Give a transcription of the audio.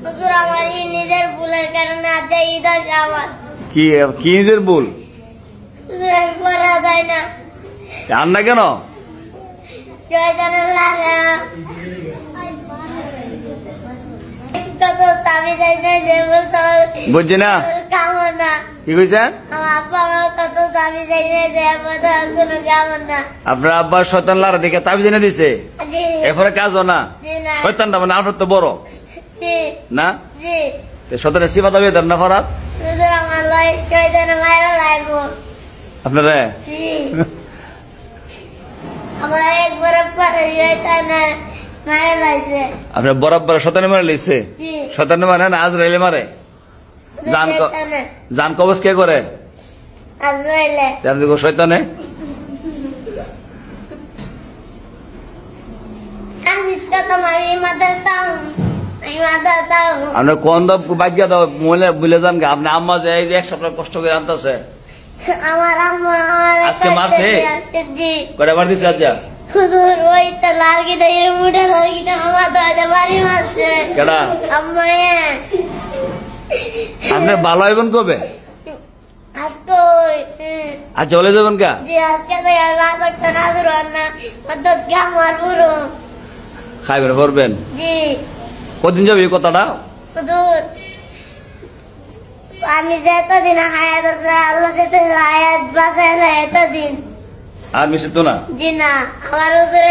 হুজুর আমার নিজের ভুলের কারণে আজ ঈদ আসে আমার। কি কি নিজের ভুল? হুজুর আমি পড়া যায় না, আর না কেন? শয়তানের লাগে কত দাবি যাই না যে বলতো বুঝছি না কামন না। কি কইছেন? আমার আব্বা আমার কত দাবি যাই না যে কোনো কামন না। আপনার আব্বা শয়তান লারা দেখে তাবিজ এনে দিছে, জি এরপরে কাজও না। জি না শয়তানটা মানে আপনার তো বড় জি না, জি শয়তানের সিফা দাবি দেন না ফরাত হুজুর আমার লাই শয়তানের মায়েরা লাগবো। আপনারা। জি আমার একবার পরে শয়তানের মায়েরা লাগছে। আপনার বরাবর শয়তানে মারে লইছে। জি শয়তানে মারে না আজরাইলে মারে। শয়তানের জান কবজ কে করে? আজরাইলে আপনি কো শয়তানে? আমি কত আমি মাদাতাম আমি মাদাতাম। আপনার কোন দাব বাগ্যা দাও মহিলা ভুলে যান গা। আপনি আম্মা যে এই যে এক সপ্তাহ কষ্ট করে আনতেছে, আমার আম্মা আমার আজকে মারছে? জি কয়টা বার দিছে আজ? হুজুর ওই তো লালকি দা এর মুড়ে লালকি দা আমার দাদা বাড়ি মারছে। কেডা? আম্মা আপনি ভালো হইবেন কবে? আজকে আর চলে যাবেন কা? জি আজকে তো আর রাত একটা না শুরু না মদত কে আমার পুরো। খাইবেন করবেন জি কদিন যাবে এই কথাটা? হুজুর আমি যে এতদিন হায়াত আছে আল্লাহ যেতে হায়াত বাঁচাইলে এতদিন। আর মিশে তো না। জি না আমার হুজুরের